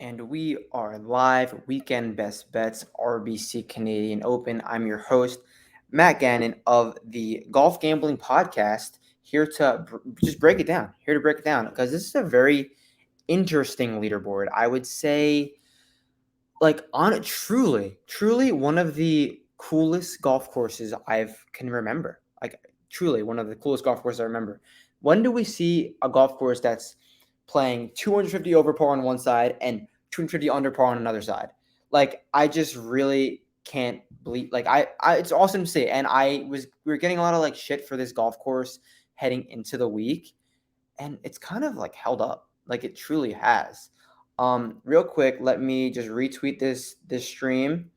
And we are live. Weekend Best Bets, RBC Canadian Open. I'm your host, Matt Gannon of the Golf Gambling Podcast, here to just break it down. Here to break it down because this is a very interesting leaderboard. I would say, truly one of the coolest golf courses I can remember. Truly one of the coolest golf courses I remember. When do we see a golf course that's playing 250 over par on one side and 250 under par on another side? I just really can't believe. It's awesome to see. And we were getting a lot of shit for this golf course heading into the week, and it's kind of held up. It truly has. Real quick, let me just retweet this stream,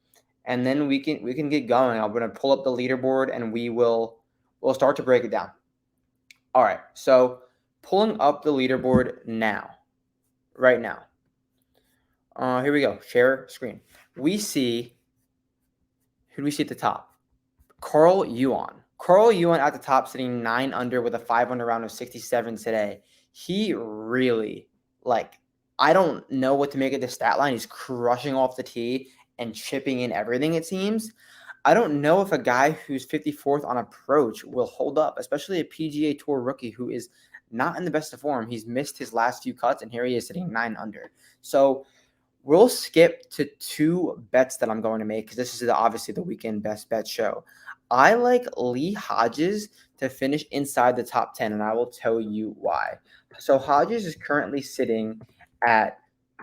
and then we can get going. I'm gonna pull up the leaderboard, and we'll start to break it down. All right, so pulling up the leaderboard now, right now. Here we go. Share screen. We see, who do we see at the top? Carl Yuan. Carl Yuan at the top, sitting 9 under with a 5 under round of 67 today. He really, I don't know what to make of the stat line. He's crushing off the tee and chipping in everything, it seems. I don't know if a guy who's 54th on approach will hold up, especially a PGA Tour rookie who is not in the best of form. He's missed his last few cuts, and here he is sitting 9 under. So we'll skip to two bets that I'm going to make because this is obviously the weekend best bet show. I like Lee Hodges to finish inside the top 10, and I will tell you why. So Hodges is currently sitting at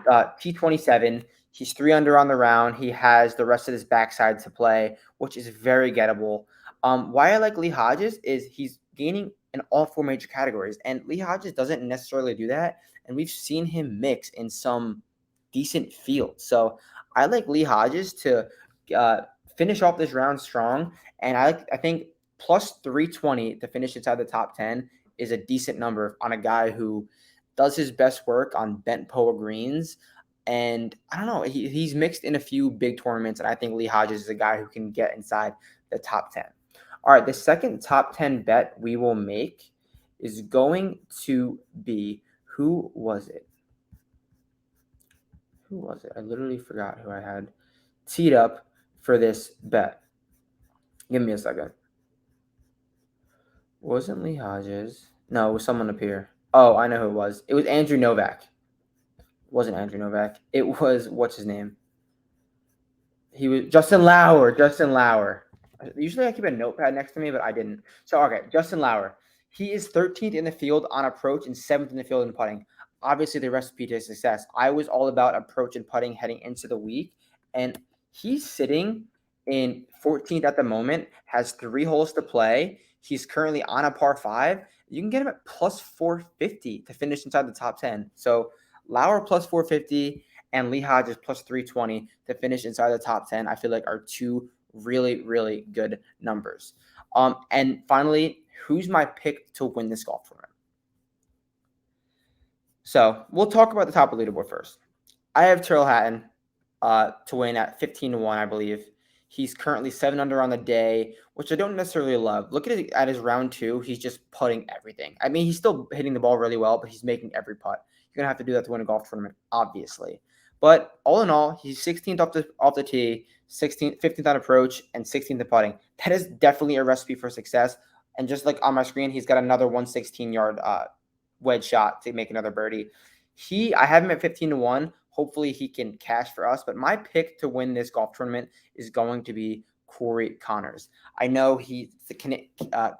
T27. He's 3 under on the round. He has the rest of his backside to play, which is very gettable. Why I like Lee Hodges is he's gaining in all four major categories, and Lee Hodges doesn't necessarily do that, and we've seen him mix in some decent field. So I like Lee Hodges to finish off this round strong, and I think plus 320 to finish inside the top 10 is a decent number on a guy who does his best work on bent POA greens. And I don't know, he's mixed in a few big tournaments, and I think Lee Hodges is a guy who can get inside the top 10. All right, the second top 10 bet we will make is going to be, who was it? I literally forgot who I had teed up for this bet. Give me a second. Wasn't Lee Hodges? No, it was someone up here. Oh, I know who it was. It was Andrew Novak. It wasn't Andrew Novak. It was, what's his name? He was Justin Lauer. Usually I keep a notepad next to me, but I didn't. So, okay, Justin Lauer. He is 13th in the field on approach and 7th in the field in putting. Obviously, the recipe to success. I was all about approach and putting heading into the week, and he's sitting in 14th at the moment, has 3 holes to play. He's currently on a par 5. You can get him at plus 450 to finish inside the top 10. So, Lauer plus 450 and Lee Hodges plus 320 to finish inside the top 10, I feel like are two really, really good numbers. And finally, who's my pick to win this golf tournament? So we'll talk about the top of the leaderboard first. I have Tyrrell Hatton to win at 15-1, I believe. He's currently 7 under on the day, which I don't necessarily love. Look at his round 2. He's just putting everything. I mean, he's still hitting the ball really well, but he's making every putt. You're going to have to do that to win a golf tournament, obviously. But all in all, he's 16th off the tee, 15th on approach, and 16th in putting. That is definitely a recipe for success. And just like on my screen, he's got another 116-yard wedge shot to make another birdie. I have him at 15-1. Hopefully he can cash for us. But my pick to win this golf tournament is going to be Corey Connors. I know he's the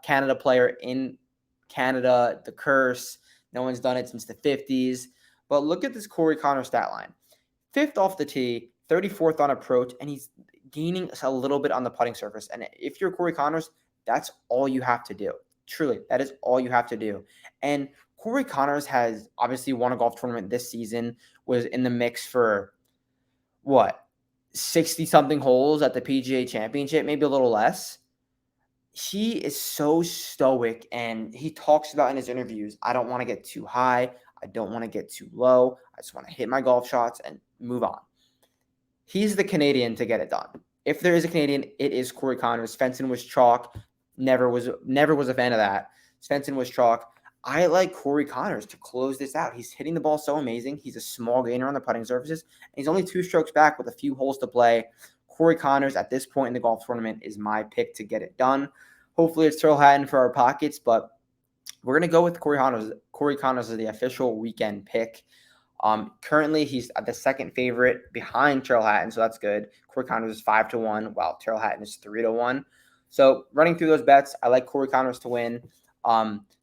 Canada player in Canada, the curse. No one's done it since the 50s. But look at this Corey Connors stat line. 5th off the tee, 34th on approach, and he's gaining a little bit on the putting surface. And if you're Corey Connors, that's all you have to do. Truly, that is all you have to do. And Corey Connors has obviously won a golf tournament this season, was in the mix for, 60-something holes at the PGA Championship, maybe a little less. He is so stoic, and he talks about in his interviews, I don't want to get too high. I don't want to get too low. I just want to hit my golf shots and move on. He's the Canadian to get it done. If there is a Canadian, it is Corey Connors. Svensson was chalk. Never was a fan of that. Svensson was chalk. I like Corey Connors to close this out. He's hitting the ball so amazing. He's a small gainer on the putting surfaces, and he's only 2 strokes back with a few holes to play. Corey Connors at this point in the golf tournament is my pick to get it done. Hopefully it's Tyrrell Hatton for our pockets, but we're going to go with Corey Connors. Corey Connors is the official weekend pick. Currently, he's the second favorite behind Tyrrell Hatton, so that's good. Corey Connors is 5-1, while Tyrrell Hatton is 3-1. So running through those bets, I like Corey Connors to win.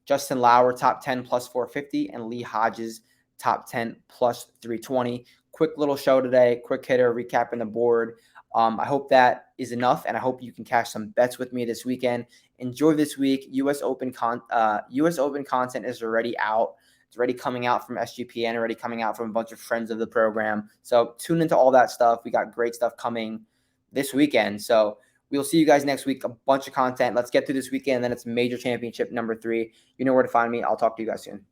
Justin Lauer, top 10 plus 450, and Lee Hodges, top 10 plus 320. Quick little show today, quick hitter, recapping the board. I hope that is enough, and I hope you can cash some bets with me this weekend. Enjoy this week. U.S. Open content is already out. It's already coming out from SGPN, already coming out from a bunch of friends of the program. So tune into all that stuff. We got great stuff coming this weekend. So we'll see you guys next week. A bunch of content. Let's get through this weekend. Then it's major championship number 3. You know where to find me. I'll talk to you guys soon.